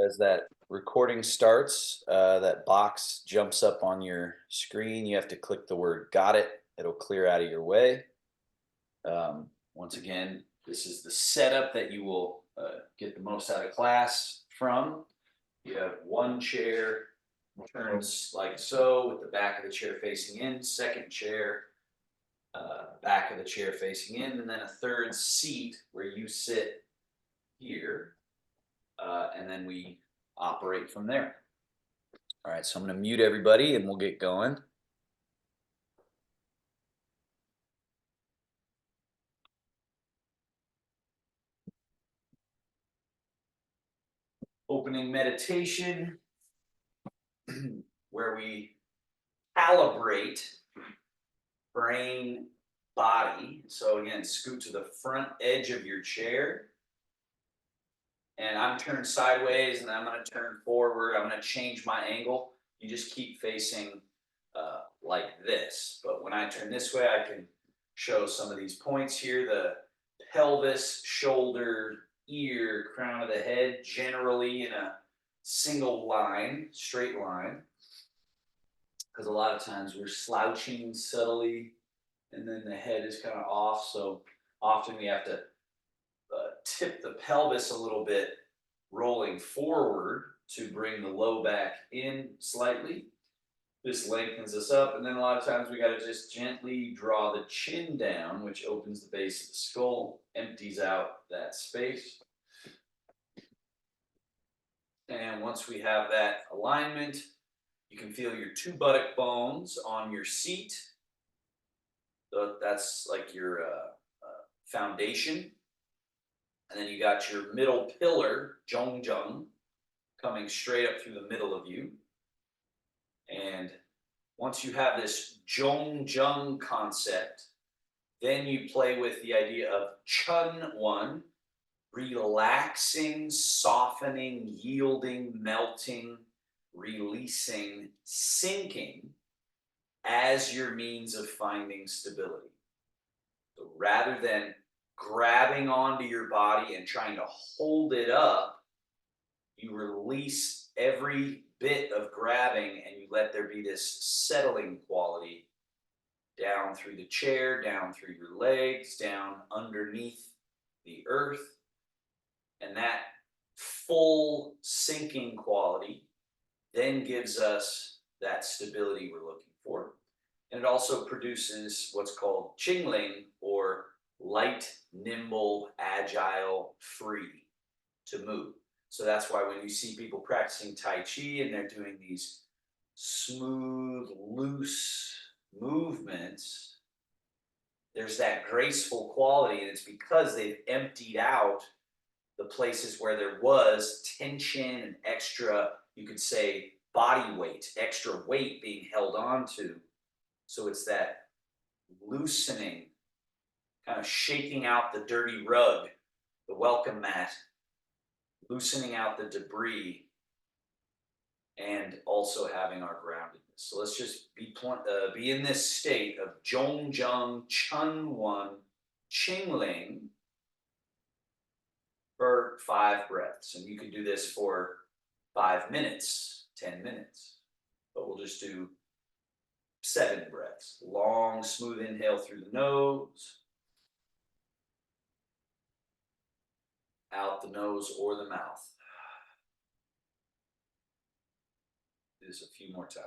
as that recording starts, that box jumps up on your screen. You have to click the word "Got it." It'll clear out of your way. Once again, this is the setup that you will get the most out of class from. You have one chair turns like so, with the back of the chair facing in. Second chair, back of the chair facing in, and then a third seat where you sit here, and then we operate from there. All right, so I'm going to mute everybody and we'll get going. Opening meditation, where we calibrate brain, body. So again, scoot to the front edge of your chair. And I'm turned sideways and I'm going to turn forward. I'm going to change my angle. You just keep facing like this. But when I turn this way, I can show some of these points here. The pelvis, shoulder, ear, crown of the head, generally in a single line, straight line. Because a lot of times we're slouching subtly and then the head is kind of off. So often we have to tip the pelvis a little bit, rolling forward to bring the low back in slightly. This lengthens us up, and then a lot of times we got to just gently draw the chin down, which opens the base of the skull, empties out that space. And once we have that alignment, you can feel your two buttock bones on your seat. So that's like your foundation. And then you got your middle pillar, Zhongjung, coming straight up through the middle of you. And once you have this Zhongjung concept, then you play with the idea of Chun One, relaxing, softening, yielding, melting, releasing, sinking as your means of finding stability. So rather than grabbing onto your body and trying to hold it up, you release every bit of grabbing and you let there be this settling quality down through the chair, down through your legs, down underneath the earth. And that full sinking quality then gives us that stability we're looking for. And it also produces what's called Qingling, or light, nimble, agile, free to move. So that's why when you see people practicing Tai Chi and they're doing these smooth, loose movements, there's that graceful quality, and it's because they've emptied out the places where there was tension and extra, you could say, body weight, extra weight being held on to. So it's that loosening, kind of shaking out the dirty rug, the welcome mat, loosening out the debris, and also having our groundedness. So let's just be in this state of Zhongjung, Chun One, Qingling for 5 breaths. And you can do this for 5 minutes, 10 minutes, but we'll just do 7 breaths. Long, smooth inhale through the nose, out the nose or the mouth. Do this a few more times.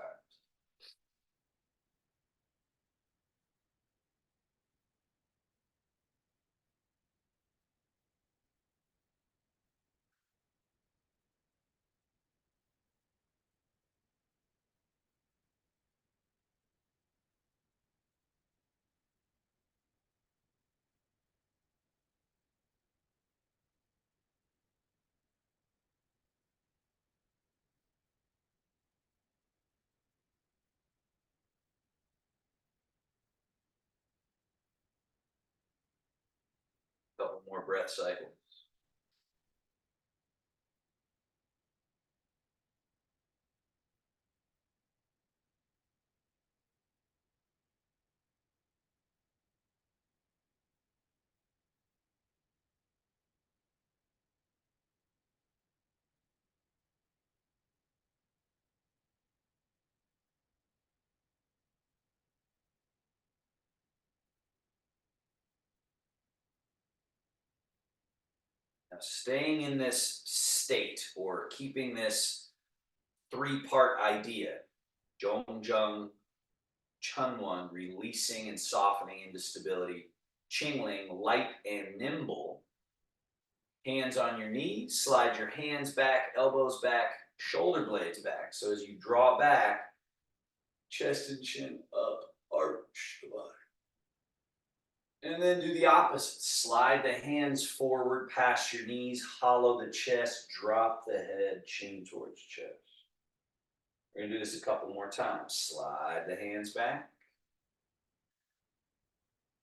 Couple more breath cycles. Now, staying in this state or keeping this three-part idea, Zhongjung, Chunwan, releasing and softening into stability, Qingling, light and nimble. Hands on your knees, slide your hands back, elbows back, shoulder blades back. So as you draw back, chest and chin up, arch the body. And then do the opposite. Slide the hands forward past your knees, hollow the chest, drop the head, chin towards chest. We're going to do this a couple more times. Slide the hands back,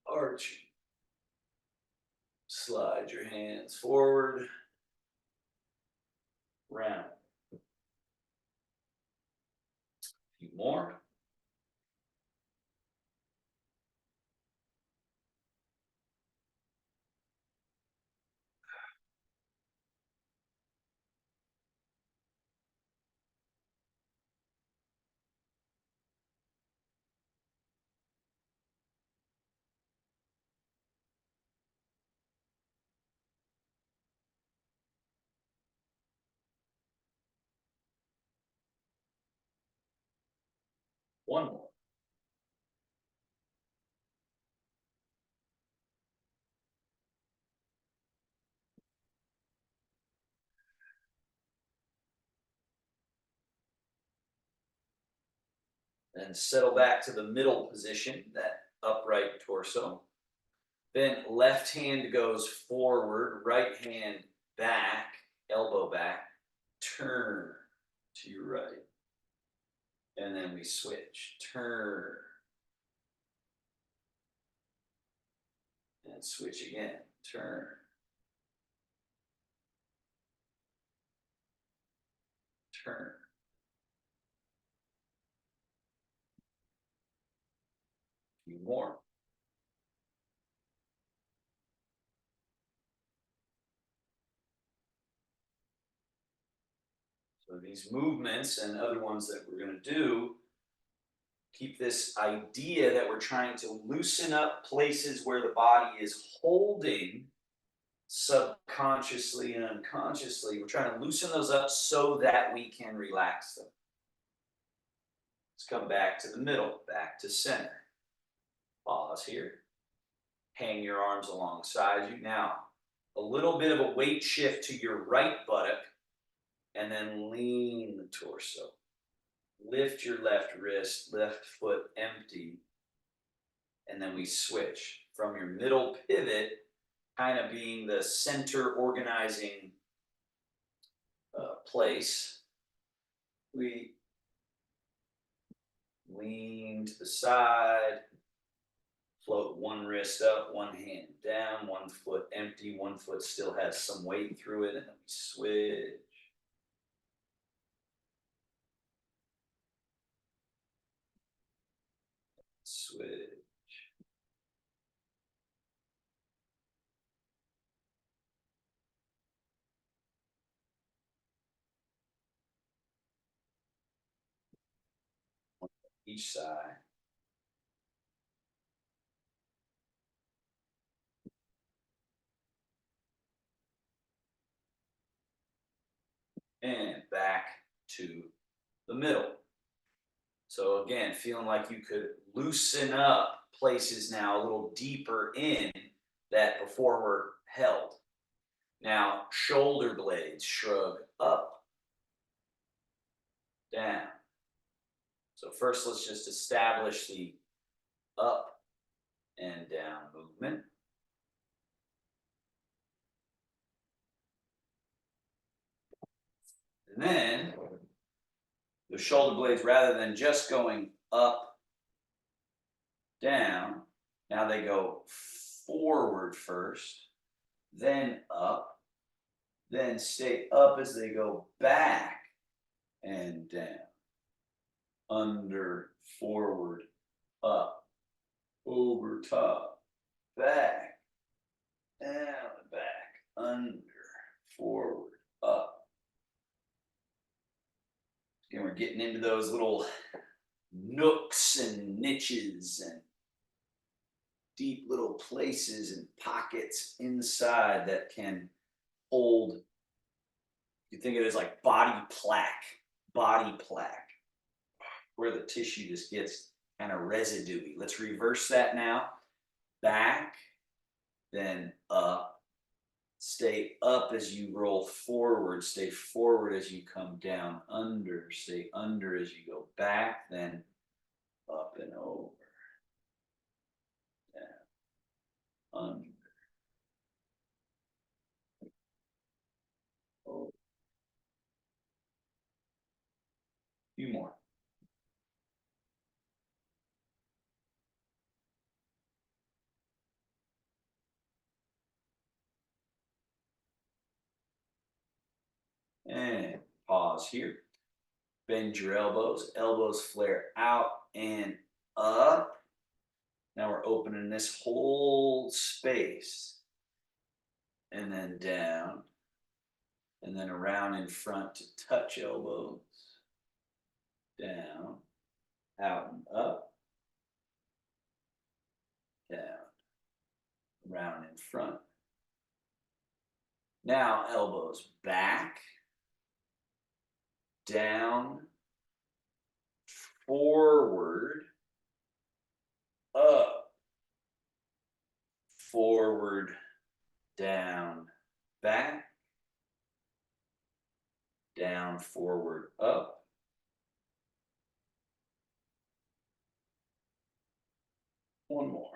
arching. Slide your hands forward, round. A few more. One more. Then settle back to the middle position, that upright torso. Then left hand goes forward, right hand back, elbow back, turn to your right. And then we switch, turn. And switch again, turn. Turn. A few more. So these movements and other ones that we're going to do keep this idea that we're trying to loosen up places where the body is holding subconsciously and unconsciously. We're trying to loosen those up so that we can relax them. Let's come back to the middle, back to center. Pause here. Hang your arms alongside you. Now, a little bit of a weight shift to your right buttock, and then lean the torso. Lift your left wrist, left foot empty, and then we switch from your middle pivot, kind of being the center organizing place. We lean to the side, float one wrist up, one hand down, one foot empty, one foot still has some weight through it, and then we switch. Switch. Each side. And back to the middle. So again, feeling like you could loosen up places now a little deeper in that before were held. Now, shoulder blades shrug up, down. So first, let's just establish the up and down movement. And then the shoulder blades, rather than just going up, down, now they go forward first, then up, then stay up as they go back and down, under, forward, up, over top, back, down, back, under, forward, up. And we're getting into those little nooks and niches and deep little places and pockets inside that can hold. You think of it as like body plaque, where the tissue just gets kind of residuey. Let's reverse that now. Back, then up. Stay up as you roll forward. Stay forward as you come down. Under. Stay under as you go back. Then up and over. Down. Under. Over. A few more. And pause here. Bend your elbows. Elbows flare out and up. Now we're opening this whole space. And then down. And then around in front to touch elbows. Down. Out and up. Down. Around in front. Now elbows back. Down. Forward. Up. Forward. Down. Back. Down, forward, up. One more.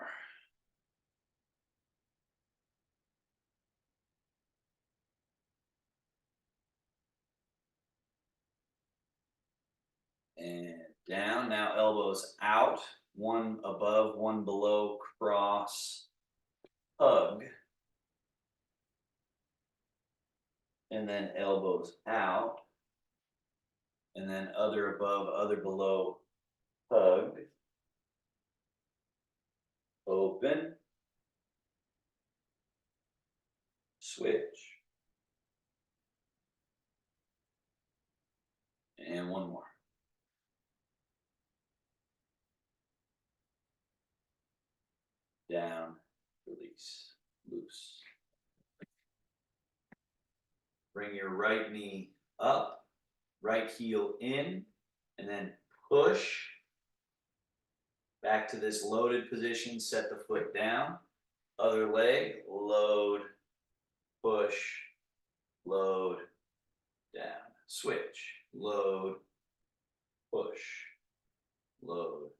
And down. Now elbows out. One above, one below, cross, hug. And then elbows out. And then other above, other below, hug. Open. Switch. And one more. Down, release, loose. Bring your right knee up, right heel in, and then push back to this loaded position. Set the foot down. Other leg, load, push, load, down. Switch, load, push, load,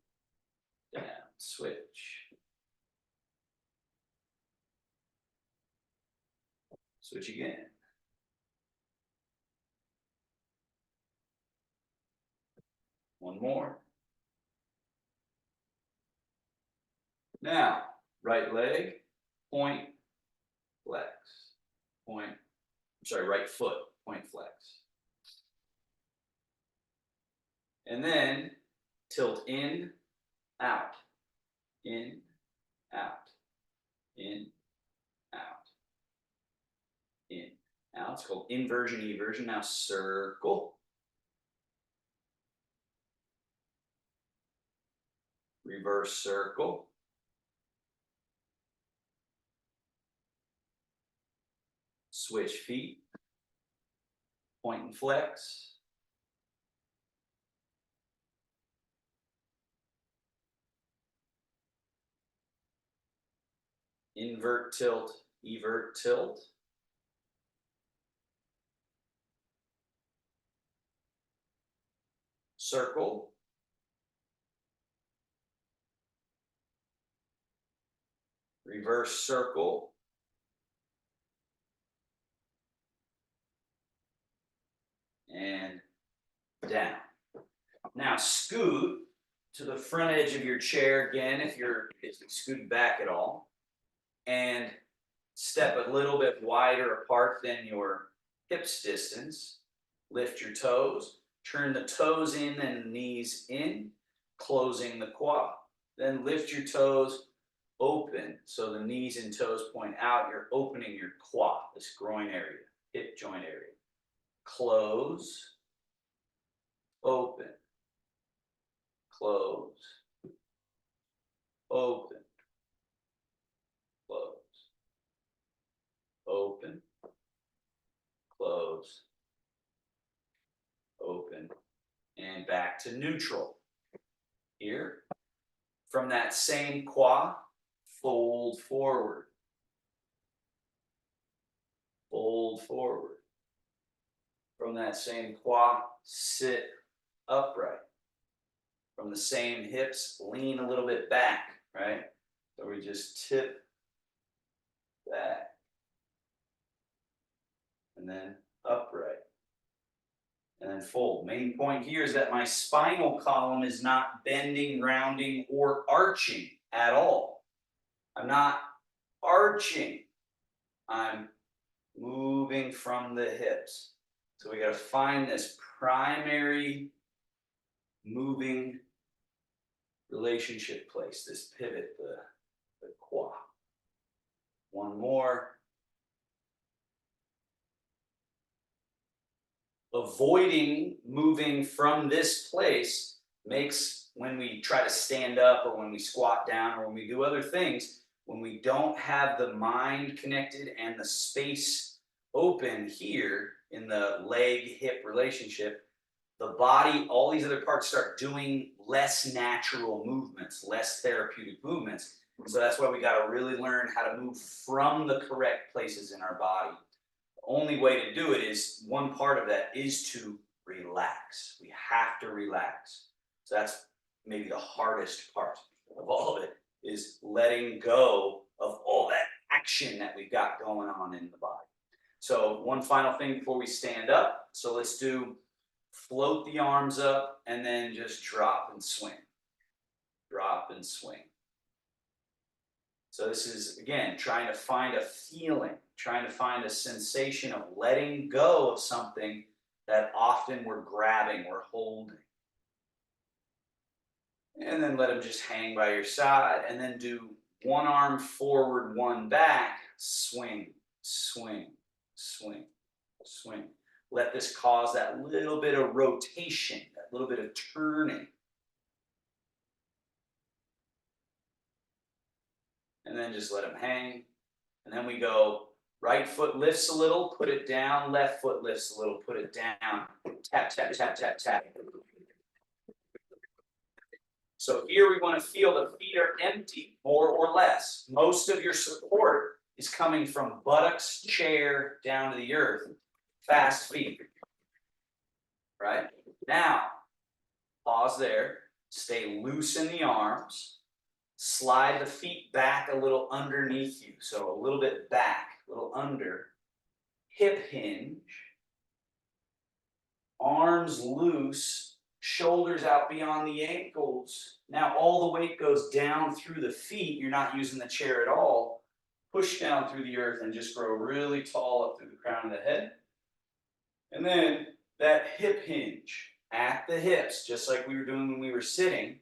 down. Switch. Switch again. One more. Now, right leg, point, flex. Point, right foot, point, flex. And then tilt in, out, in, out, in, out, in, out. It's called inversion, eversion. Now circle. Reverse circle. Switch feet. Point and flex. Invert, tilt, evert, tilt. Circle. Reverse circle. And down. Now scoot to the front edge of your chair again if you scoot back at all. And step a little bit wider apart than your hips distance. Lift your toes. Turn the toes in and knees in, closing the quad. Then lift your toes, open. So the knees and toes point out. You're opening your quad, this groin area, hip joint area. Close, open, close, open, close, open, close, open, and back to neutral. Here, from that same quad, fold forward. Fold forward. From that same quad, sit upright. From the same hips, lean a little bit back, right? So we just tip back. And then upright. And then fold. Main point here is that my spinal column is not bending, rounding, or arching at all. I'm not arching. I'm moving from the hips. So we got to find this primary moving relationship place, this pivot, the quad. One more. Avoiding moving from this place makes, when we try to stand up or when we squat down or when we do other things, when we don't have the mind connected and the space open here in the leg-hip relationship, the body, all these other parts start doing less natural movements, less therapeutic movements. So that's why we got to really learn how to move from the correct places in our body. Only way to do it is, one part of that is to relax. We have to relax. So that's maybe the hardest part of all of it, is letting go of all that action that we've got going on in the body. So one final thing before we stand up. So let's do float the arms up and then just drop and swing. Drop and swing. So this is, again, trying to find a feeling, trying to find a sensation of letting go of something that often we're grabbing, we're holding. And then let them just hang by your side, and then do one arm forward, one back, swing, swing, swing, swing. Let this cause that little bit of rotation, that little bit of turning. And then just let them hang. And then we go, right foot lifts a little, put it down, left foot lifts a little, put it down, tap, tap, tap, tap, tap. So here we want to feel the feet are empty, more or less. Most of your support is coming from buttocks, chair, down to the earth, fast feet. Right? Now, pause there, stay loose in the arms. Slide the feet back a little underneath you. So a little bit back, a little under. Hip hinge. Arms loose. Shoulders out beyond the ankles. Now all the weight goes down through the feet. You're not using the chair at all. Push down through the earth and just grow really tall up through the crown of the head. And then that hip hinge at the hips, just like we were doing when we were sitting.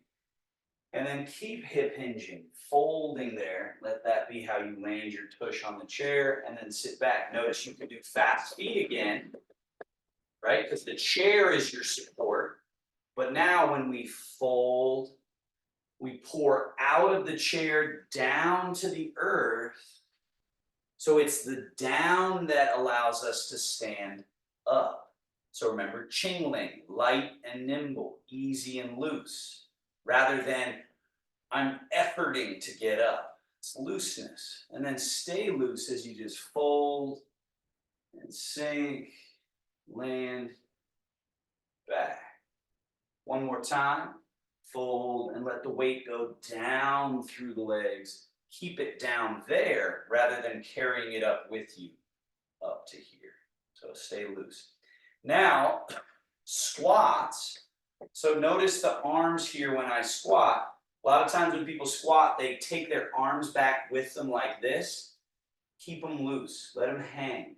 And then keep hip hinging, folding there. Let that be how you land your tush on the chair, and then sit back. Notice you can do fast feet again, right? Because the chair is your support. But now when we fold, we pour out of the chair down to the earth. So it's the down that allows us to stand up. So remember, Chingling, light and nimble, easy and loose. Rather than I'm efforting to get up. It's looseness. And then stay loose as you just fold and sink, land, back. One more time. Fold and let the weight go down through the legs. Keep it down there rather than carrying it up with you up to here. So stay loose. Now, squats. So notice the arms here when I squat. A lot of times when people squat, they take their arms back with them like this. Keep them loose. Let them hang.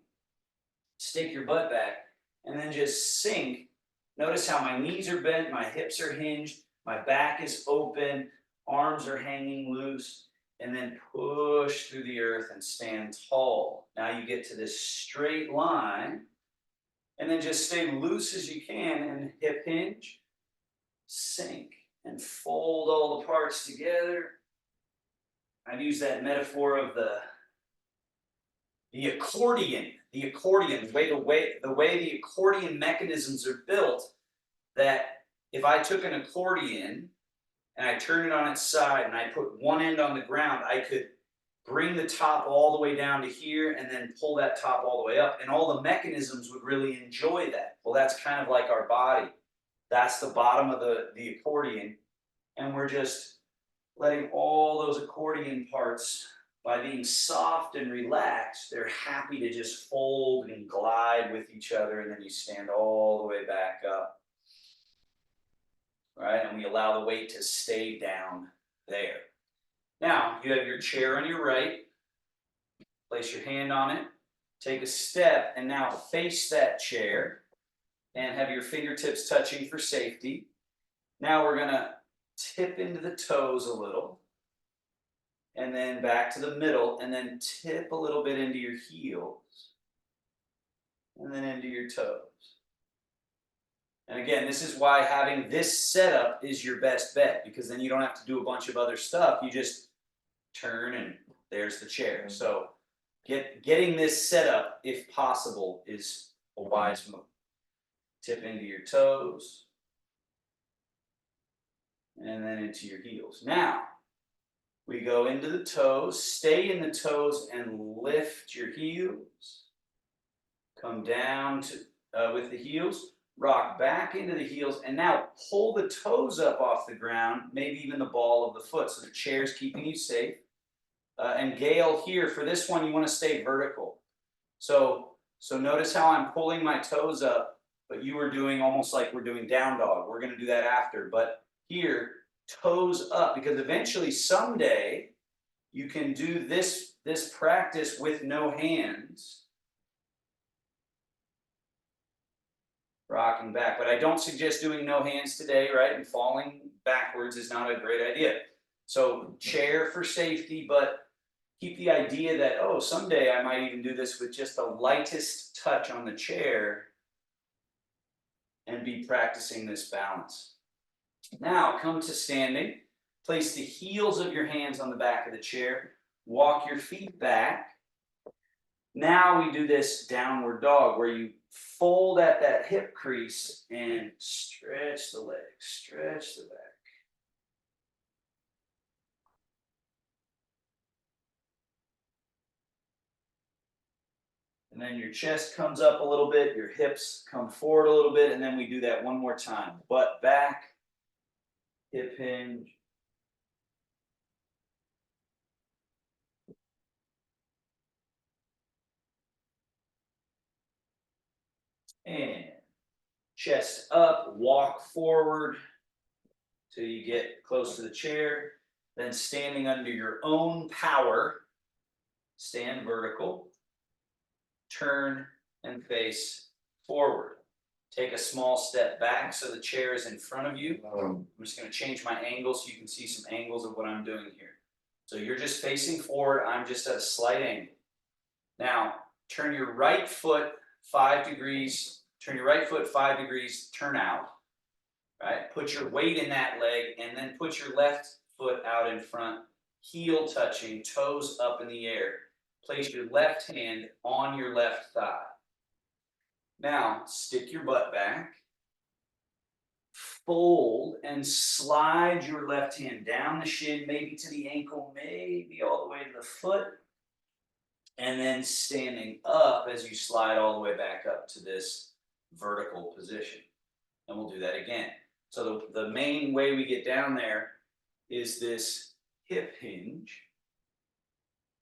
Stick your butt back and then just sink. Notice how my knees are bent, my hips are hinged, my back is open, arms are hanging loose, and then push through the earth and stand tall. Now you get to this straight line, and then just stay loose as you can and hip hinge. Sink and fold all the parts together. I've used that metaphor of the accordion the accordion, the way the accordion mechanisms are built, that if I took an accordion and I turn it on its side and I put one end on the ground, I could bring the top all the way down to here and then pull that top all the way up. And all the mechanisms would really enjoy that. Well, that's kind of like our body. That's the bottom of the accordion. And we're just letting all those accordion parts, by being soft and relaxed, they're happy to just fold and glide with each other. And then you stand all the way back up. Right? And we allow the weight to stay down there. Now, you have your chair on your right. Place your hand on it. Take a step and now face that chair and have your fingertips touching for safety. Now we're going to tip into the toes a little and then back to the middle and then tip a little bit into your heels and then into your toes. And again, this is why having this setup is your best bet, because then you don't have to do a bunch of other stuff. You just turn and there's the chair. So getting this set up, if possible, is a wise move. Tip into your toes and then into your heels. Now, we go into the toes, stay in the toes and lift your heels. Come down to with the heels, rock back into the heels, and now pull the toes up off the ground, maybe even the ball of the foot, so the chair's keeping you safe. And Gail, here, for this one, you want to stay vertical. So notice how I'm pulling my toes up, but you were doing almost like we're doing down dog. We're going to do that after. But here, toes up, because eventually, someday, you can do this practice with no hands. Rocking back. But I don't suggest doing no hands today, right? And falling backwards is not a great idea. So chair for safety, but keep the idea that, oh, someday I might even do this with just the lightest touch on the chair and be practicing this balance. Now come to standing. Place the heels of your hands on the back of the chair. Walk your feet back. Now we do this downward dog where you fold at that hip crease and stretch the leg, stretch the back. And then your chest comes up a little bit, your hips come forward a little bit, and then we do that one more time. Butt back, hip hinge. And chest up, walk forward till you get close to the chair. Then standing under your own power, stand vertical, turn and face forward. Take a small step back so the chair is in front of you. I'm just going to change my angle so you can see some angles of what I'm doing here. So you're just facing forward. I'm just at a slight angle. Now, turn your right foot 5 degrees. Turn your right foot 5 degrees, turn out. Right? Put your weight in that leg and then put your left foot out in front, heel touching, toes up in the air. Place your left hand on your left thigh. Now, stick your butt back, fold, and slide your left hand down the shin, maybe to the ankle, maybe all the way to the foot, and then standing up as you slide all the way back up to this vertical position. And we'll do that again. So the main way we get down there is this hip hinge,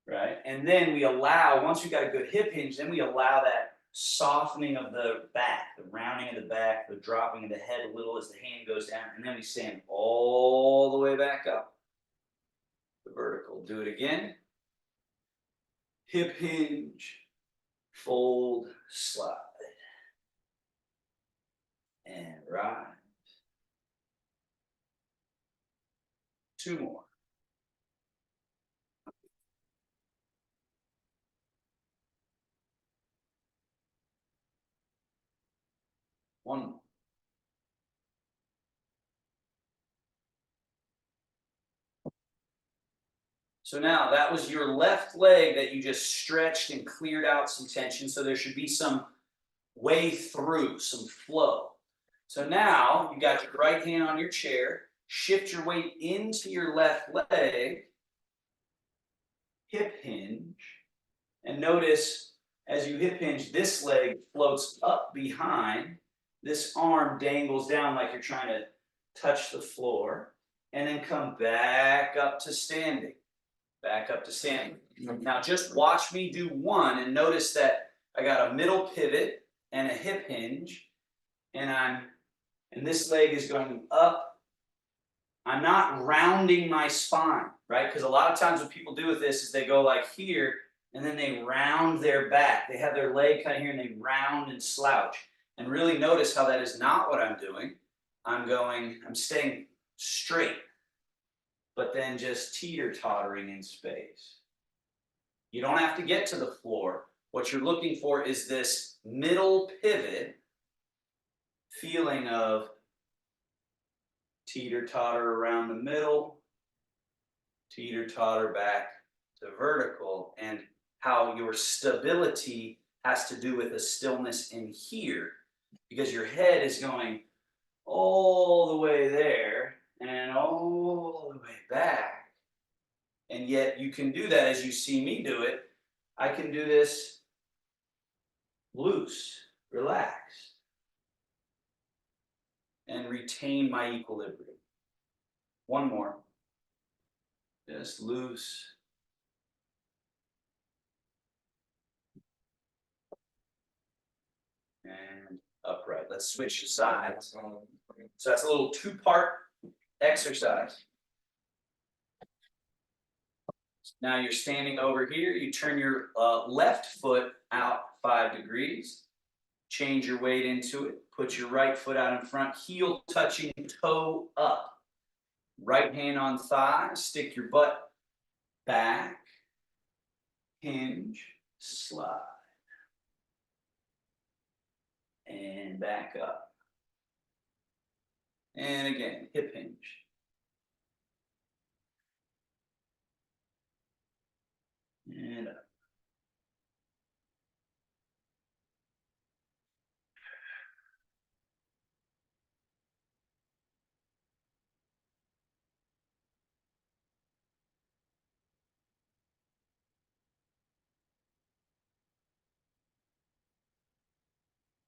right? And then we allow, once we got a good hip hinge, then we allow that softening of the back, the rounding of the back, the dropping of the head a little as the hand goes down, and then we stand all the way back up. The vertical. Do it again. Hip hinge, fold, slide, and rise. 2 more. One more. So now that was your left leg that you just stretched and cleared out some tension. So there should be some way through, some flow. So now you got your right hand on your chair, shift your weight into your left leg, hip hinge, and notice as you hip hinge, this leg floats up behind, this arm dangles down like you're trying to touch the floor, and then come back up to standing. Back up to standing. Now just watch me do one and notice that I got a middle pivot and a hip hinge, and this leg is going up. I'm not rounding my spine, right? Because a lot of times what people do with this is they go like here and then they round their back. They have their leg kind of here and they round and slouch. And really notice how that is not what I'm doing. I'm staying straight, but then just teeter-tottering in space. You don't have to get to the floor. What you're looking for is this middle pivot feeling of teeter-totter around the middle, teeter-totter back to vertical, and how your stability has to do with a stillness in here, because your head is going all the way there and all the way back. And yet you can do that as you see me do it. I can do this loose, relaxed, and retain my equilibrium. One more. Just loose. And upright. Let's switch to sides. So that's a little two-part exercise. Now you're standing over here. You turn your left foot out 5 degrees. Change your weight into it. Put your right foot out in front. Heel touching toe up. Right hand on thigh. Stick your butt back. Hinge. Slide. And back up. And again, hip hinge. And up.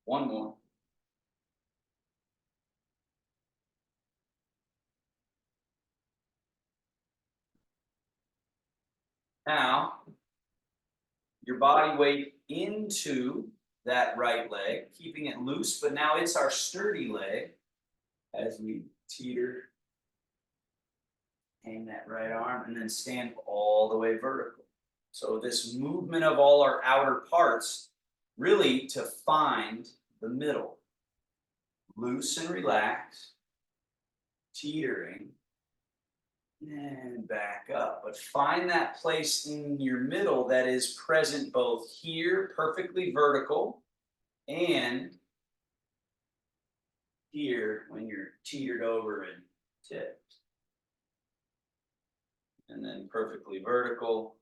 One more. Now, your body weight into that right leg, keeping it loose, but now it's our sturdy leg as we teeter, hang that right arm, and then stand all the way vertical. So this movement of all our outer parts, really to find the middle. Loose and relaxed, teetering, and back up. But find that place in your middle that is present both here, perfectly vertical, and here when you're teetered over and tipped. And then perfectly vertical.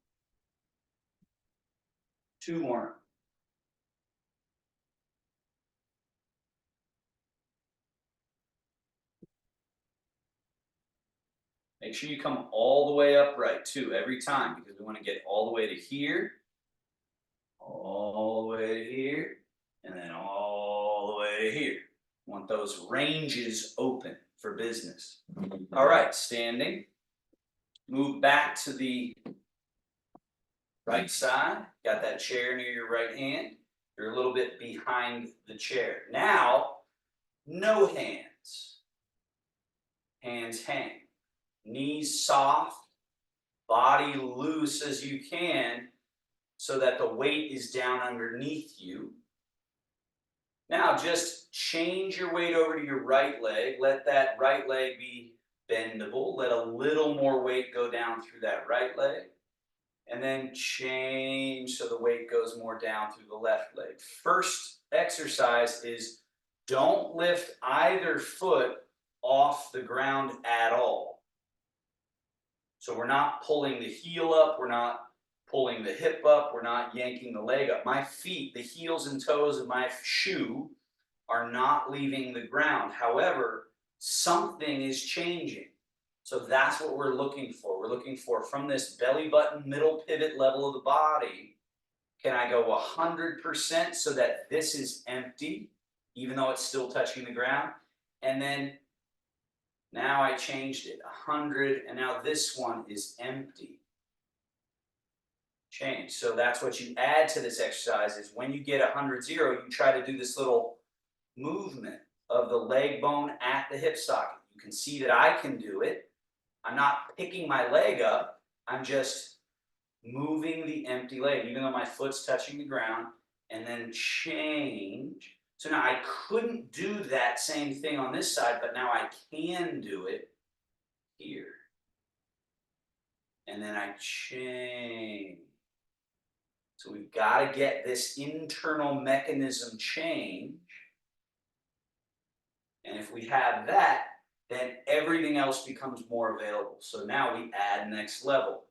2 more. Make sure you come all the way upright too, every time, because we want to get all the way to here, all the way to here, and then all the way to here. We want those ranges open for business. All right, standing. Move back to the right side. Got that chair near your right hand. You're a little bit behind the chair. Now, no hands. Hands hang. Knees soft, body loose as you can so that the weight is down underneath you. Now just change your weight over to your right leg. Let that right leg be bendable. Let a little more weight go down through that right leg. And then change so the weight goes more down through the left leg. First exercise is don't lift either foot off the ground at all. So we're not pulling the heel up, we're not pulling the hip up, we're not yanking the leg up. My feet, the heels and toes of my shoe are not leaving the ground. However, something is changing. So that's what we're looking for. We're looking for, from this belly button middle pivot level of the body, can I go 100% so that this is empty, even though it's still touching the ground? And then now I changed it, 100, and now this one is empty. Change. So that's what you add to this exercise, is when you get 100, 0, you try to do this little movement of the leg bone at the hip socket. You can see that I can do it. I'm not picking my leg up. I'm just moving the empty leg, even though my foot's touching the ground, and then change. So now I couldn't do that same thing on this side, but now I can do it here. And then I change. So we've got to get this internal mechanism change. And if we have that, then everything else becomes more available. So now we add next level.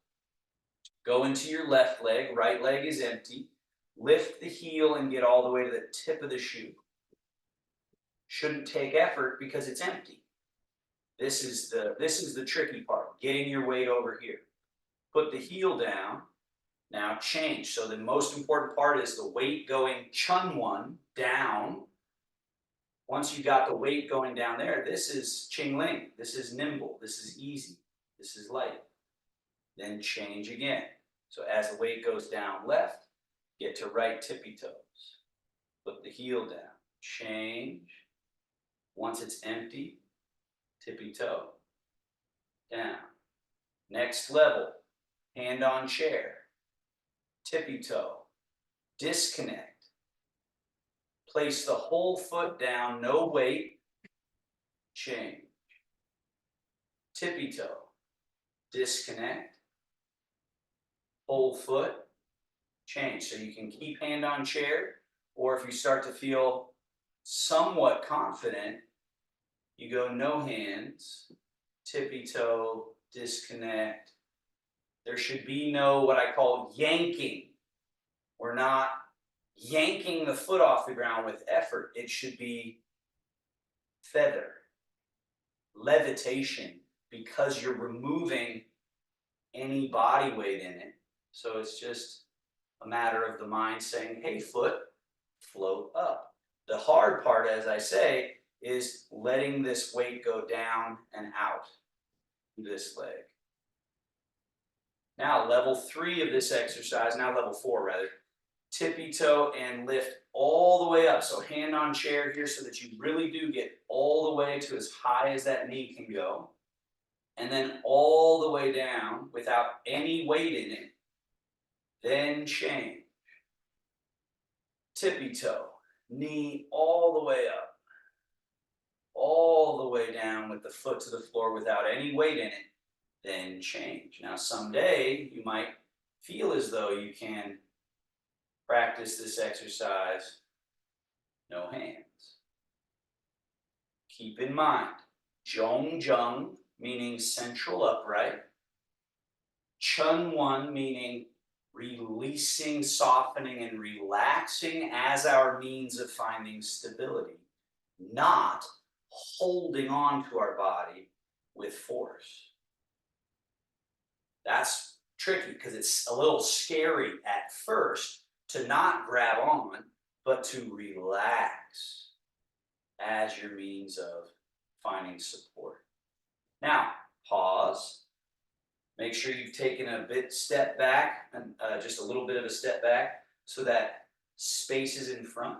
Go into your left leg, right leg is empty. Lift the heel and get all the way to the tip of the shoe. Shouldn't take effort because it's empty. This is the tricky part, getting your weight over here. Put the heel down, now change. So the most important part is the weight going chun-one, down. Once you got the weight going down there, this is Ching-Ling, this is nimble, this is easy, this is light. Then change again. So as the weight goes down left, get to right tippy toes. Put the heel down, change. Once it's empty, tippy toe, down. Next level, hand on chair, tippy toe, disconnect. Place the whole foot down, no weight, change. Tippy toe, disconnect, whole foot, change. So you can keep hand on chair, or if you start to feel somewhat confident, you go no hands, tippy toe, disconnect. There should be no what I call yanking. We're not yanking the foot off the ground with effort. It should be feather, levitation, because you're removing any body weight in it. So it's just a matter of the mind saying, hey, foot, float up. The hard part, as I say, is letting this weight go down and out this leg. Now, level 3 of this exercise, now level 4 rather, tippy toe and lift all the way up. So hand on chair here so that you really do get all the way to as high as that knee can go. And then all the way down without any weight in it. Then change. Tippy toe, knee all the way up. All the way down with the foot to the floor without any weight in it. Then change. Now someday you might feel as though you can practice this exercise, no hands. Keep in mind, Zhong-Zheng meaning central upright, Chun-One meaning releasing, softening, and relaxing as our means of finding stability, not holding on to our body with force. That's tricky because it's a little scary at first to not grab on, but to relax as your means of finding support. Now, pause. Make sure you've taken a step back, and just a little bit of a step back, so that space is in front.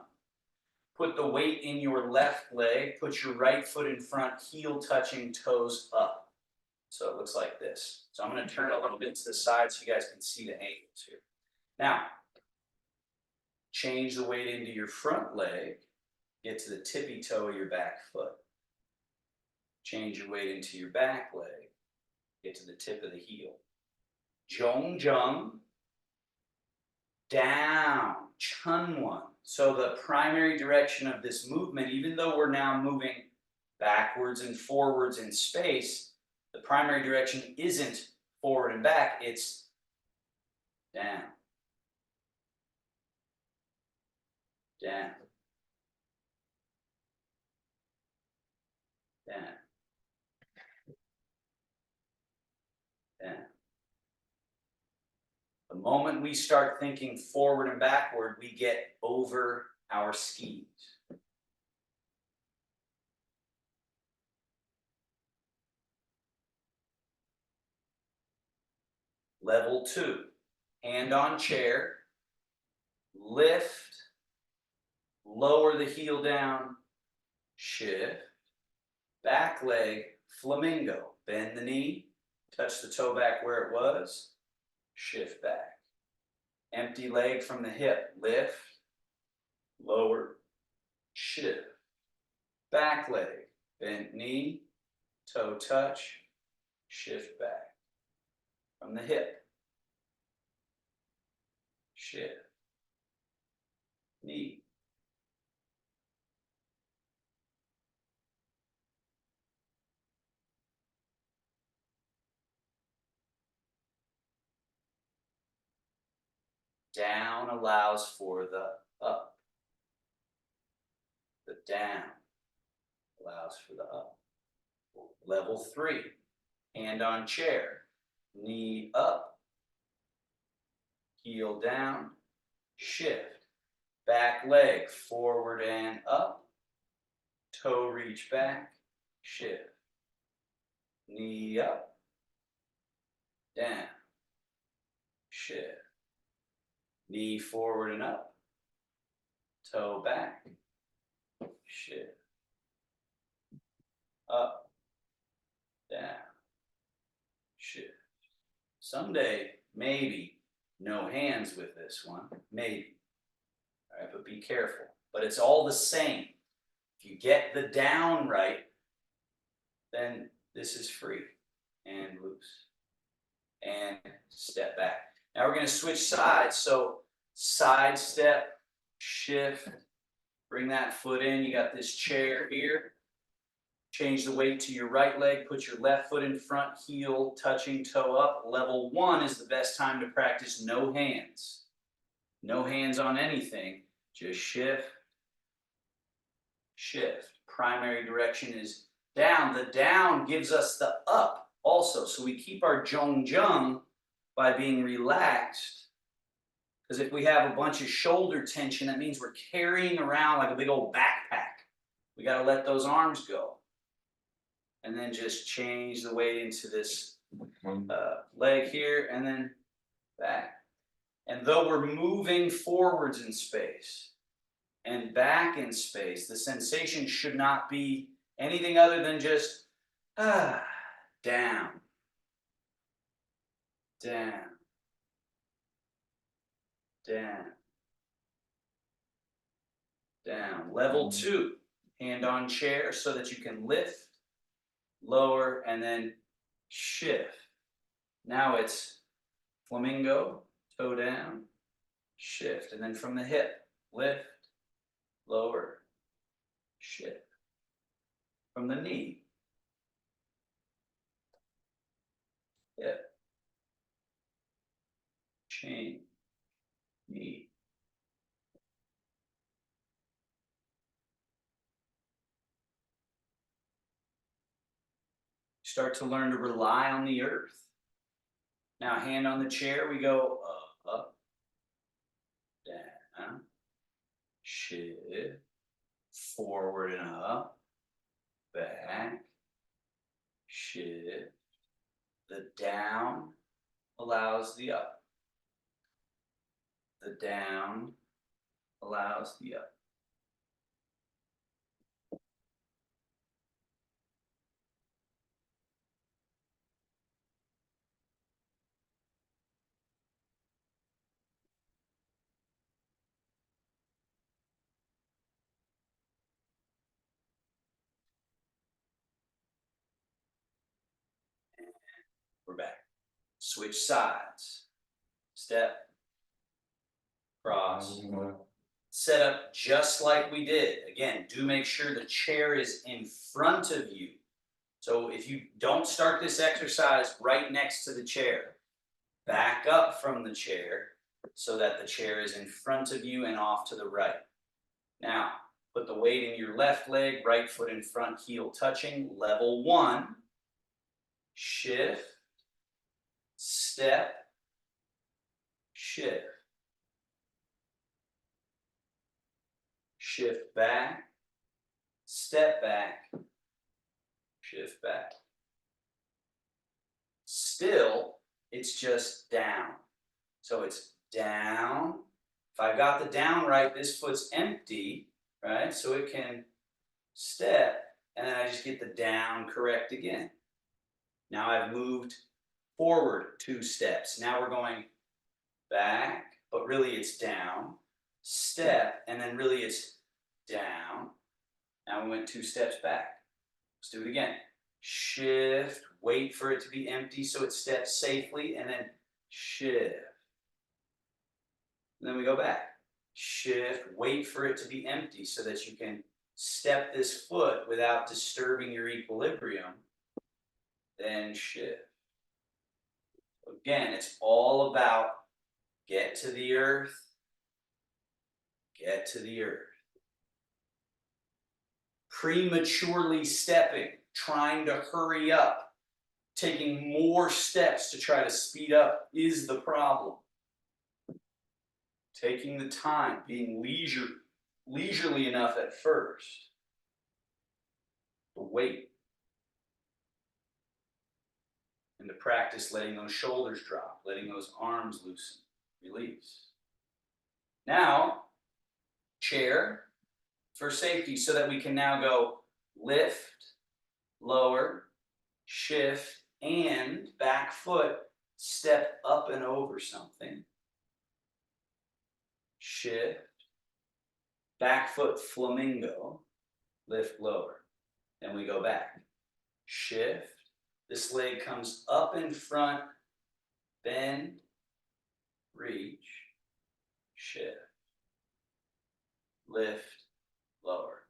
Put the weight in your left leg. Put your right foot in front, heel touching, toes up. So it looks like this. So I'm going to turn it a little bit to the side so you guys can see the angles here. Now, change the weight into your front leg. Get to the tippy toe of your back foot. Change your weight into your back leg. Get to the tip of the heel. Zhong-Zheng, down, Chun-One. So the primary direction of this movement, even though we're now moving backwards and forwards in space, the primary direction isn't forward and back, it's down, down, down, down. The moment we start thinking forward and backward, we get over our skis. Level 2, hand on chair, lift, lower the heel down, shift, back leg, flamingo, bend the knee, touch the toe back where it was, shift back. Empty leg from the hip, lift, lower, shift. Back leg, bent knee, toe touch, shift back. From the hip, shift, knee. Down allows for the up. The down allows for the up. Level 3, hand on chair, knee up, heel down, shift. Back leg forward and up, toe reach back, shift. Knee up, down, shift. Knee forward and up, toe back, shift. Up, down, shift. Someday, maybe, no hands with this one, maybe. All right, but be careful. But it's all the same. If you get the down right, then this is free and loose. And step back. Now we're going to switch sides. So side step, shift, bring that foot in. You got this chair here. Change the weight to your right leg. Put your left foot in front, heel touching, toe up. Level 1 is the best time to practice no hands. No hands on anything. Just shift, shift. Primary direction is down. The down gives us the up also. So we keep our zhong by being relaxed. Because if we have a bunch of shoulder tension, that means we're carrying around like a big old backpack. We got to let those arms go. And then just change the weight into this leg here and then back. And though we're moving forwards in space and back in space, the sensation should not be anything other than just down, down, down, down. Level 2, hand on chair so that you can lift, lower, and then shift. Now it's flamingo, toe down, shift. And then from the hip, lift, lower, shift. From the knee, hip, chain, knee. Start to learn to rely on the earth. Now, hand on the chair, we go up, down, shift, forward and up, back, shift. The down allows the up. The down allows the up. We're back. Switch sides. Step, cross. Set up just like we did. Again, do make sure the chair is in front of you So if you don't start this exercise right next to the chair, back up from the chair so that the chair is in front of you and off to the right. Now, put the weight in your left leg, right foot in front, heel touching, level 1. Shift, step, shift. Shift back, step back, shift back. Still, it's just down. So it's down. If I got the down right, this foot's empty, right? So it can step, and then I just get the down correct again. Now I've moved forward 2 steps. Now we're going back, but really it's down, step, and then really it's down. Now we went 2 steps back. Let's do it again. Shift, wait for it to be empty so it steps safely, and then shift. And then we go back. Shift, wait for it to be empty so that you can step this foot without disturbing your equilibrium. Then shift. Again, it's all about get to the earth, get to the earth. Prematurely stepping, trying to hurry up, taking more steps to try to speed up is the problem. Taking the time, being leisurely enough at first to wait and to practice letting those shoulders drop, letting those arms loosen, release. Now, chair for safety so that we can now go lift, lower, shift, and back foot, step up and over something. Shift, back foot flamingo, lift lower. Then we go back. Shift, this leg comes up in front, bend, reach, shift, lift, lower.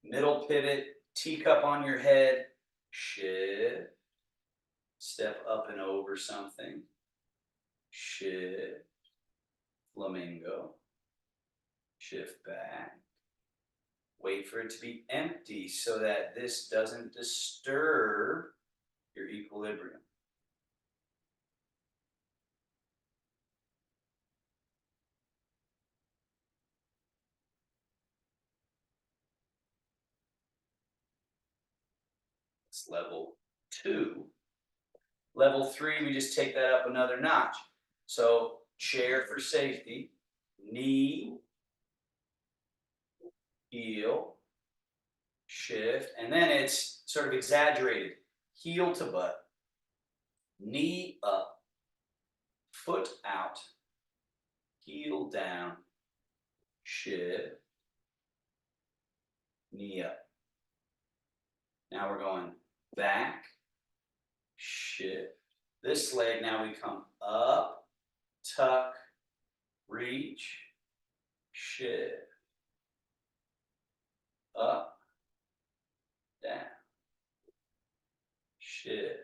Middle pivot, teacup on your head, shift, step up and over something, shift, flamingo, shift back. Wait for it to be empty so that this doesn't disturb your equilibrium. It's level 2. Level 3, we just take that up another notch. So chair for safety, knee, heel, shift, and then it's sort of exaggerated. Heel to butt, knee up, foot out, heel down, shift, knee up. Now we're going back, shift. This leg, now we come up, tuck, reach, shift, up, down, shift,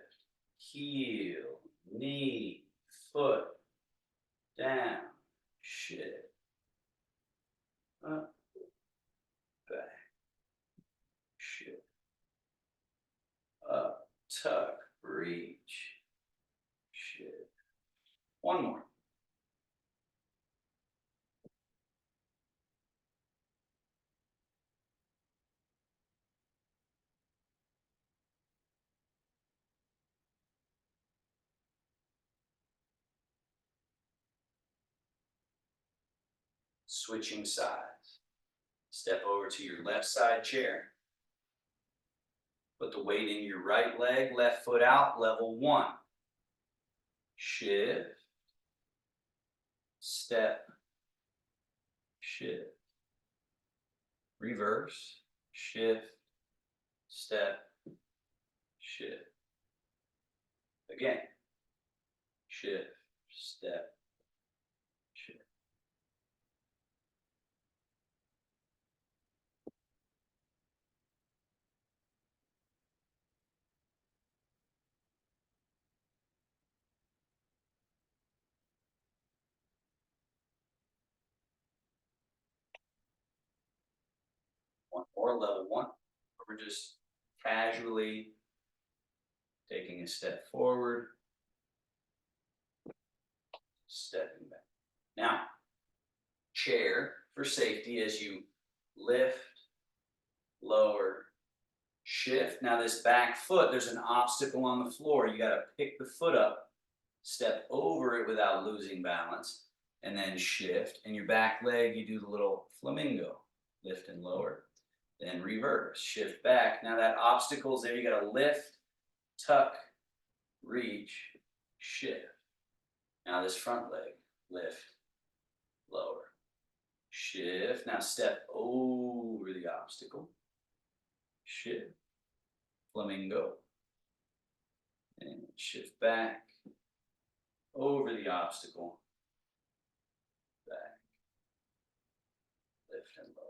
heel, knee, foot, down, shift, up, back, shift, up, tuck, reach, shift. One more. Switching sides. Step over to your left side chair. Put the weight in your right leg, left foot out, level 1. Shift, step, shift. Reverse, shift, step, shift. Again, shift, step, shift. or level one. We're just casually taking a step forward, stepping back. Now, chair for safety as you lift, lower, shift. Now this back foot, there's an obstacle on the floor. You got to pick the foot up, step over it without losing balance, and then shift. And your back leg, you do the little flamingo, lift and lower, then reverse, shift back. Now that obstacle's there, you got to lift, tuck, reach, shift. Now this front leg, lift, lower, shift. Now step over the obstacle, shift, flamingo, and shift back, over the obstacle, back, lift and lower.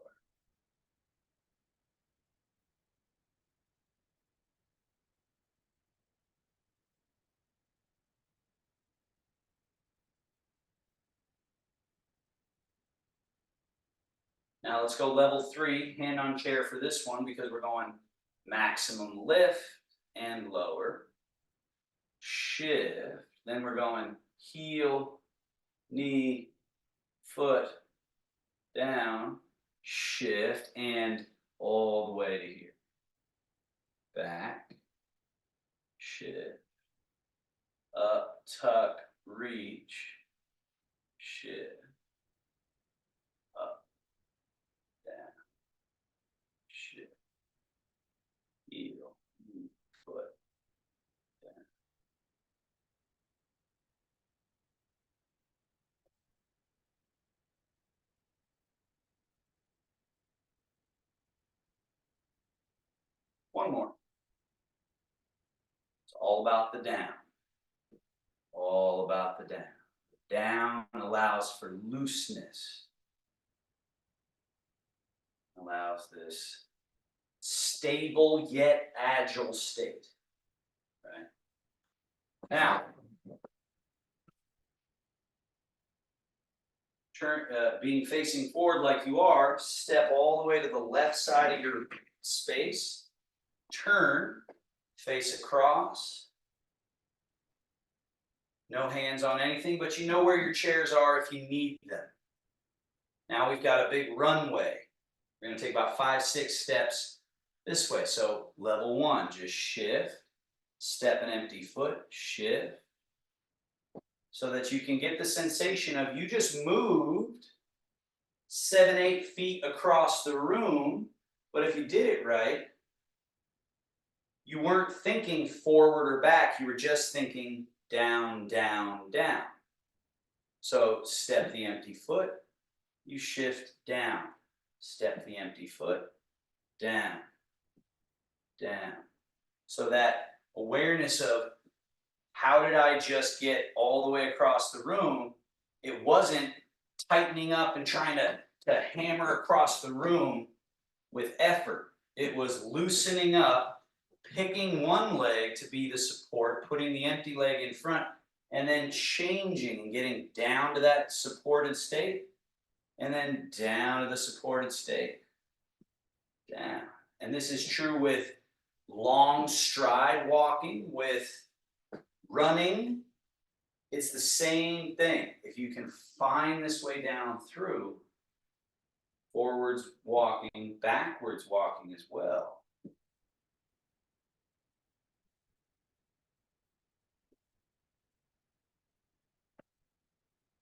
Now let's go level 3, hand on chair for this one because we're going maximum lift and lower, shift, then we're going heel, knee, foot, down, shift, and all the way to here. Back, shift, up, tuck, reach, shift, up, down, shift, heel, knee, foot, down. One more. It's all about the down. All about the down. Down allows for looseness. Allows this stable yet agile state. Right? Now, turn, being facing forward like you are, step all the way to the left side of your space. Turn, face across. No hands on anything, but you know where your chairs are if you need them. Now we've got a big runway. We're going to take about 5, 6 steps this way. So level 1, just shift, step an empty foot, shift, so that you can get the sensation of you just moved 7, 8 feet across the room, but if you did it right, you weren't thinking forward or back, you were just thinking down, down, down. So step the empty foot, you shift down. Step the empty foot, down, down. So that awareness of how did I just get all the way across the room, it wasn't tightening up and trying to hammer across the room with effort. It was loosening up, picking one leg to be the support, putting the empty leg in front, and then changing and getting down to that supported state, and then down to the supported state, down. And this is true with long stride walking, with running. It's the same thing. If you can find this way down through, forwards walking, backwards walking as well.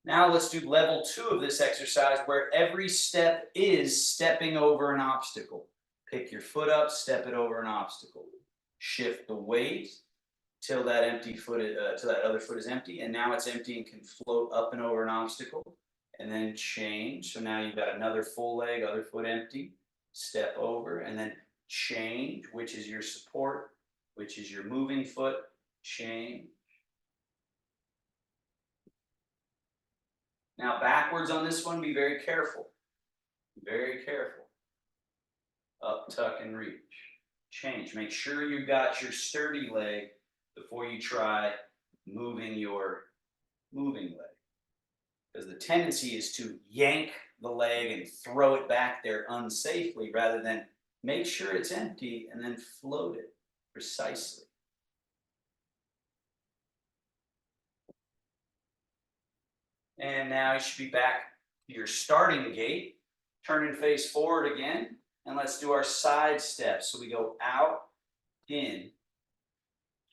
Now let's do level 2 of this exercise where every step is stepping over an obstacle. Pick your foot up, step it over an obstacle. Shift the weight till that empty foot, till that other foot is empty, and now it's empty and can float up and over an obstacle. And then change. So now you've got another full leg, other foot empty. Step over and then change, which is your support, which is your moving foot. Change. Now backwards on this one, be very careful. Very careful. Up, tuck, and reach. Change. Make sure you got your sturdy leg before you try moving your moving leg. Because the tendency is to yank the leg and throw it back there unsafely rather than make sure it's empty, and then float it precisely. And now you should be back to your starting gait. Turn and face forward again. And let's do our side steps. So we go out, in,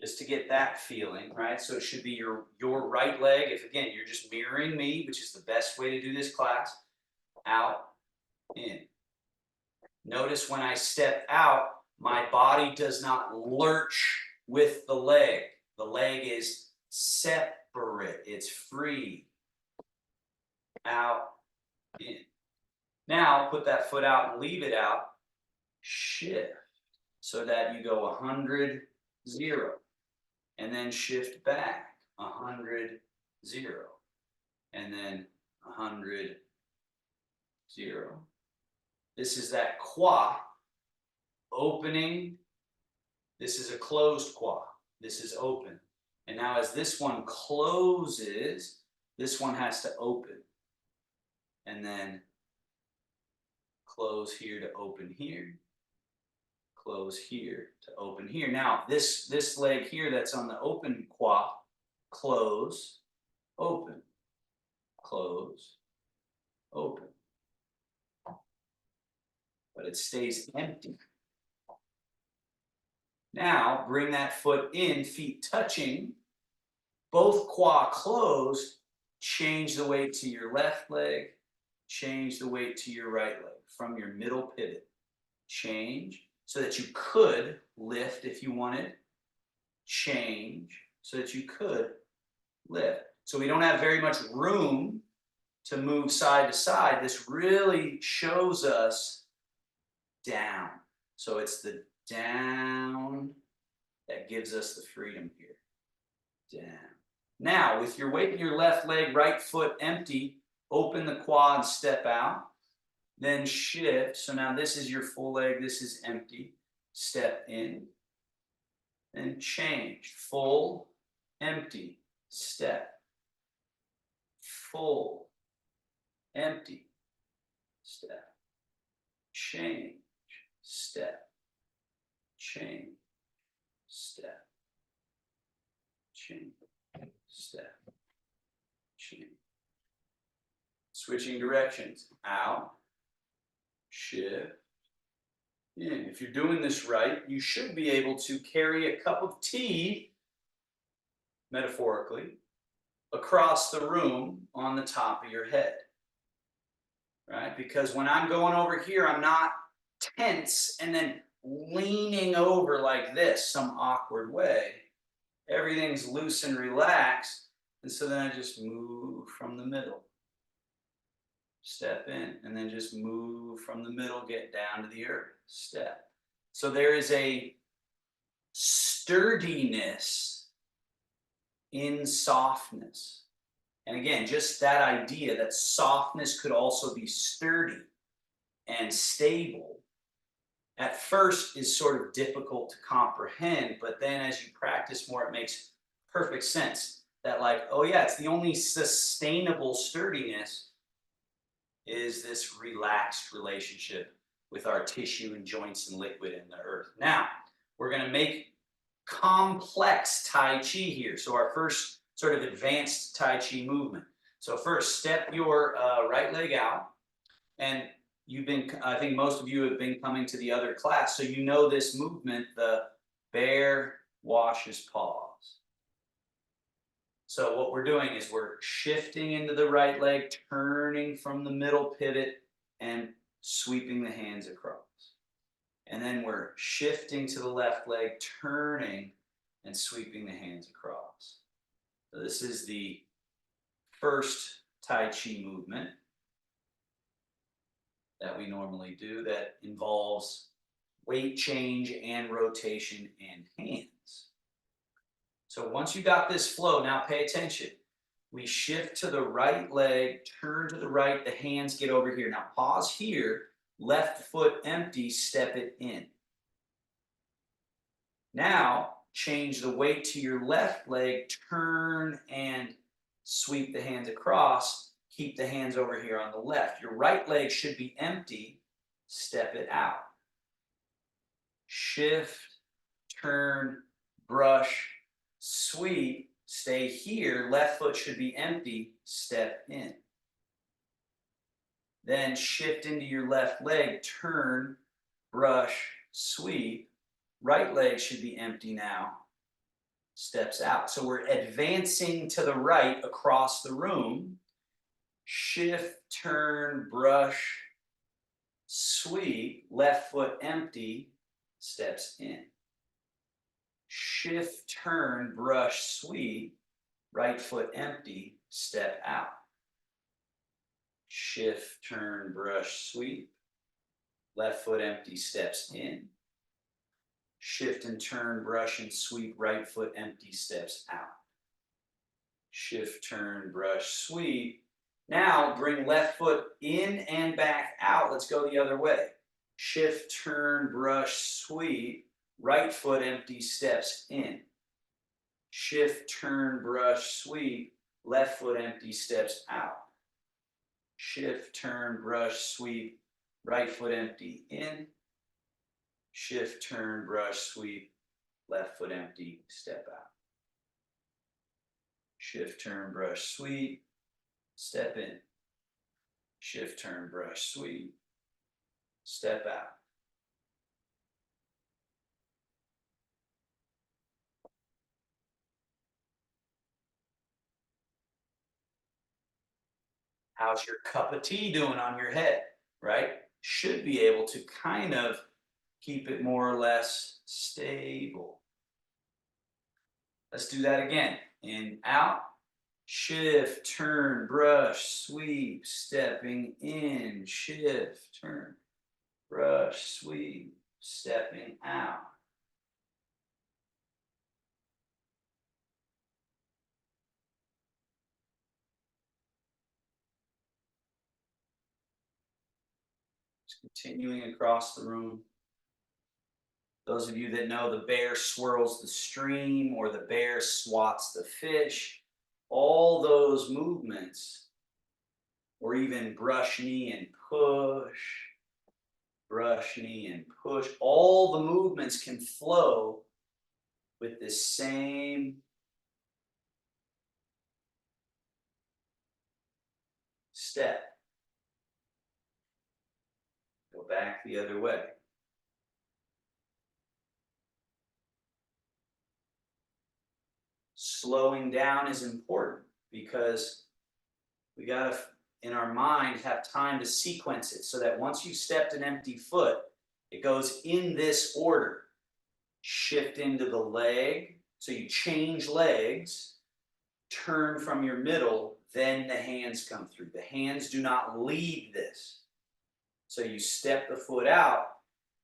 just to get that feeling, right? So it should be your right leg. If again, you're just mirroring me, which is the best way to do this class. Out, in. Notice when I step out, my body does not lurch with the leg. The leg is separate. It's free. Out, in. Now put that foot out and leave it out. Shift so that you go 100, 0. And then shift back 100, 0. And then 100, 0. This is that qua opening. This is a closed qua. This is open. And now as this one closes, this one has to open. And then close here to open here. Close here to open here. Now, this leg here that's on the open qua, close, open, close, open. But it stays empty. Now, bring that foot in, feet touching, both qua closed, change the weight to your left leg, change the weight to your right leg from your middle pivot. Change so that you could lift if you wanted. Change so that you could lift. So we don't have very much room to move side to side. This really shows us down. So it's the down that gives us the freedom here. Down. Now, with your weight in your left leg, right foot empty, open the quad and step out. Then shift. So now this is your full leg. This is empty. Step in. Then change. Full, empty, step. Full, empty, step. Change. Step. Change. Step. Change. Step. Change. Switching directions. Out. Shift. In. If you're doing this right, you should be able to carry a cup of tea, metaphorically, across the room on the top of your head. Right? Because when I'm going over here, I'm not tense and then leaning over like this, some awkward way. Everything's loose and relaxed. And so then I just move from the middle. Step in, and then just move from the middle, get down to the earth, step. So there is a sturdiness in softness. And again, just that idea that softness could also be sturdy and stable, at first is sort of difficult to comprehend, but then as you practice more, it makes perfect sense. That like, oh yeah, it's the only sustainable sturdiness is this relaxed relationship with our tissue and joints and liquid in the earth. Now, we're going to make complex Tai Chi here. So our first sort of advanced Tai Chi movement. So first, step your right leg out. And I think most of you have been coming to the other class, so you know this movement, the bear washes paws. So what we're doing is we're shifting into the right leg, turning from the middle pivot and sweeping the hands across. And then we're shifting to the left leg, turning and sweeping the hands across. So this is the first Tai Chi movement that we normally do that involves weight change and rotation and hands. So once you got this flow, now pay attention. We shift to the right leg, turn to the right, the hands get over here. Now pause here, left foot empty, step it in. Now change the weight to your left leg, turn and sweep the hands across, keep the hands over here on the left. Your right leg should be empty, step it out. shift, turn, brush, sweep, stay here, left foot should be empty, step in. Then shift into your left leg, turn, brush, sweep, right leg should be empty now, steps out. So we're advancing to the right across the room, shift, turn, brush, sweep, left foot empty, steps in. Shift, turn, brush, sweep, right foot empty, step out. Shift, turn, brush, sweep, left foot empty, steps in. Shift and turn, brush and sweep, right foot empty, steps out. Shift, turn, brush, sweep. Now bring left foot in and back out. Let's go the other way. Shift, turn, brush, sweep, right foot empty, steps in. Shift, turn, brush, sweep, left foot empty, steps out. Shift, turn, brush, sweep, right foot empty, in. Shift, turn, brush, sweep, left foot empty, step out. Shift, turn, brush, sweep, step in. Shift, turn, brush, sweep, step out. How's your cup of tea doing on your head, right? Should be able to kind of keep it more or less stable. Let's do that again. In, out, shift, turn, brush, sweep, stepping in, shift, turn, brush, sweep, stepping out. Just continuing across the room. Those of you that know the bear swirls the stream or the bear swats the fish, all those movements, or even brush knee and push, brush knee and push, all the movements can flow with this same step. Go back the other way. Slowing down is important because we got to, in our mind, have time to sequence it so that once you stepped an empty foot, it goes in this order. Shift into the leg, so you change legs, turn from your middle, then the hands come through. The hands do not lead this. So you step the foot out,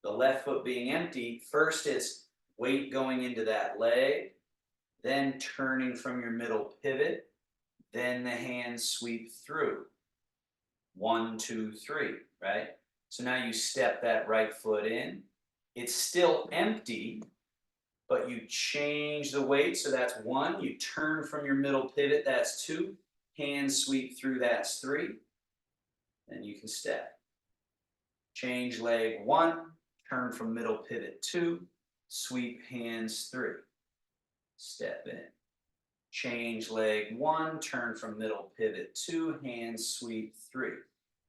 the left foot being empty. First it's weight going into that leg, then turning from your middle pivot, then the hands sweep through. 1, 2, 3, right? So now you step that right foot in. It's still empty, but you change the weight. So that's 1. You turn from your middle pivot, that's 2. Hands sweep through, that's 3. Then you can step. Change leg 1, turn from middle pivot 2, sweep hands 3. Step in. Change leg 1, turn from middle pivot 2, hands sweep 3.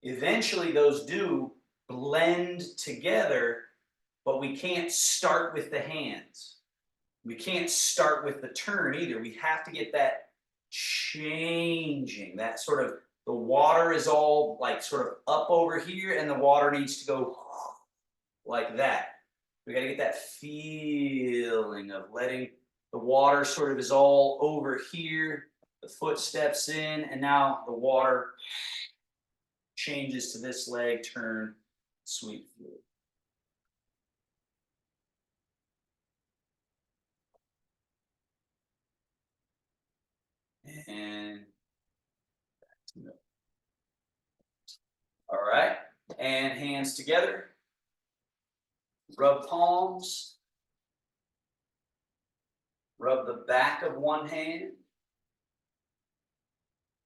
Eventually those do blend together, but we can't start with the hands. We can't start with the turn either. We have to get that changing, that sort of, the water is all like sort of up over here and the water needs to go like that. We got to get that feeling of letting the water sort of is all over here. The foot steps in and now the water changes to this leg, turn, sweep through. And all right, and hands together. Rub palms. Rub the back of one hand.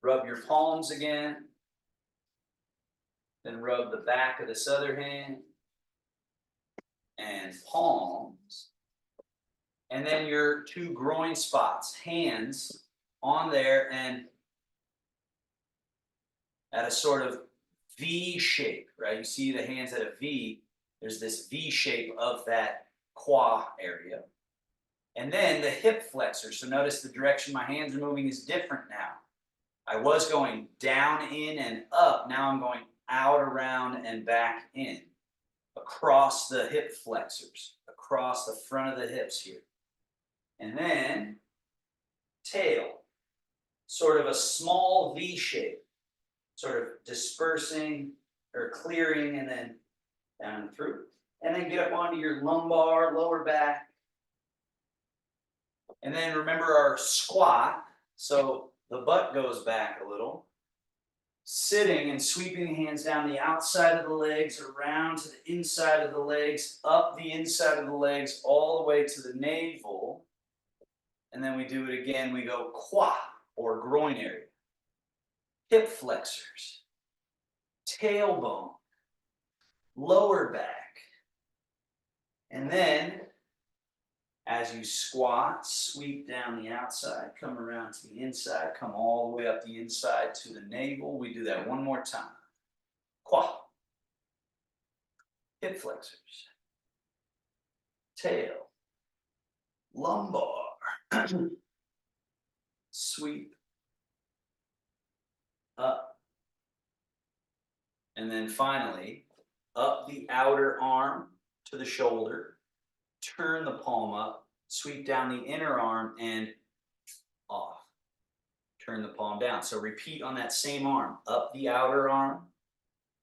Rub your palms again. Then rub the back of this other hand. and palms. And then your two groin spots, hands on there and at a sort of V shape, right? You see the hands at a V, there's this V shape of that quad area. And then the hip flexor. So notice the direction my hands are moving is different now. I was going down, in, and up. Now I'm going out, around, and back in. Across the hip flexors, across the front of the hips here. And then tail, sort of a small V shape, sort of dispersing or clearing and then down and through. And then get up onto your lumbar, lower back. And then remember our squat. So the butt goes back a little. Sitting and sweeping the hands down the outside of the legs, around to the inside of the legs, up the inside of the legs, all the way to the navel. And then we do it again. We go quad or groin area. Hip flexors. Tailbone. Lower back. And then as you squat, sweep down the outside, come around to the inside, come all the way up the inside to the navel. We do that one more time. Quad. Hip flexors. Tail. Lumbar. Sweep. Up. And then finally, up the outer arm to the shoulder. Turn the palm up, sweep down the inner arm and off. Turn the palm down. So repeat on that same arm. Up the outer arm,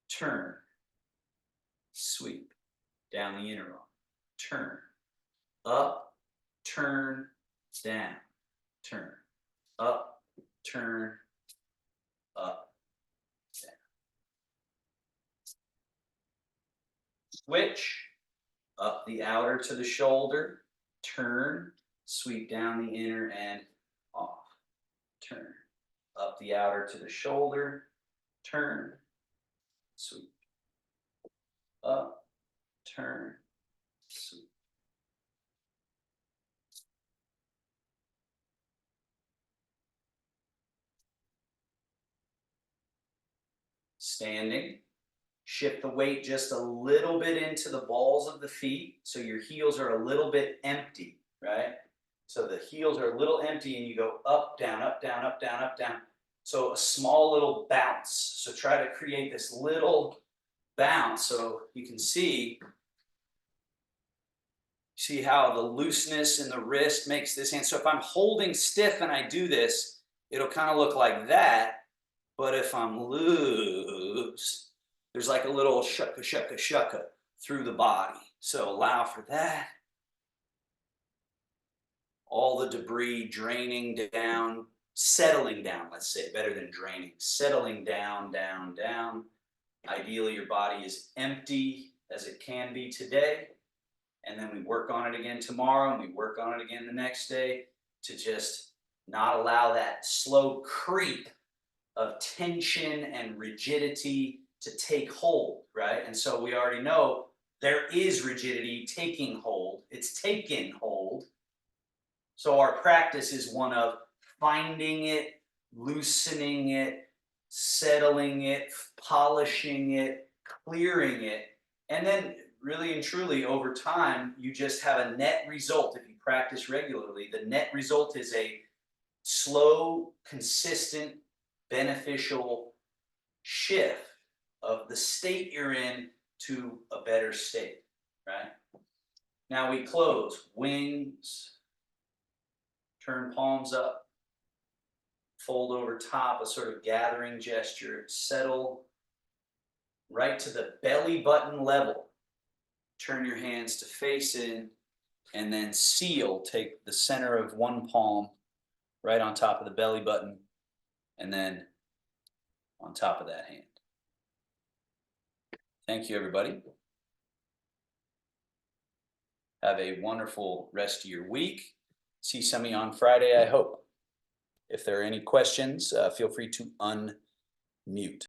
turn, sweep, down the inner arm, turn, up, turn, down, turn, up, turn, up, down. Switch. Up the outer to the shoulder, turn, sweep down the inner and off. Turn. Up the outer to the shoulder, turn, sweep. Up, turn, sweep. Standing. Shift the weight just a little bit into the balls of the feet so your heels are a little bit empty, right? So the heels are a little empty and you go up, down, up, down, up, down, up, down. So a small little bounce. So try to create this little bounce so you can see how the looseness in the wrist makes this hand. So if I'm holding stiff and I do this, it'll kind of look like that. But if I'm loose, there's like a little shucka, shucka, shucka through the body. So allow for that. All the debris draining down, settling down, let's say, better than draining. Settling down, down, down. Ideally, your body is empty as it can be today. And then we work on it again tomorrow, and we work on it again the next day to just not allow that slow creep of tension and rigidity to take hold, right? And so we already know there is rigidity taking hold. It's taken hold. So our practice is one of finding it, loosening it, settling it, polishing it, clearing it. And then really and truly over time, you just have a net result. If you practice regularly, the net result is a slow, consistent, beneficial shift of the state you're in to a better state, right? Now we close, wings, turn palms up, fold over top, a sort of gathering gesture, settle right to the belly button level. Turn your hands to face in, and then seal, take the center of one palm right on top of the belly button, and then on top of that hand. Thank you, everybody. Have a wonderful rest of your week. See some of you on Friday, I hope. If there are any questions, feel free to unmute.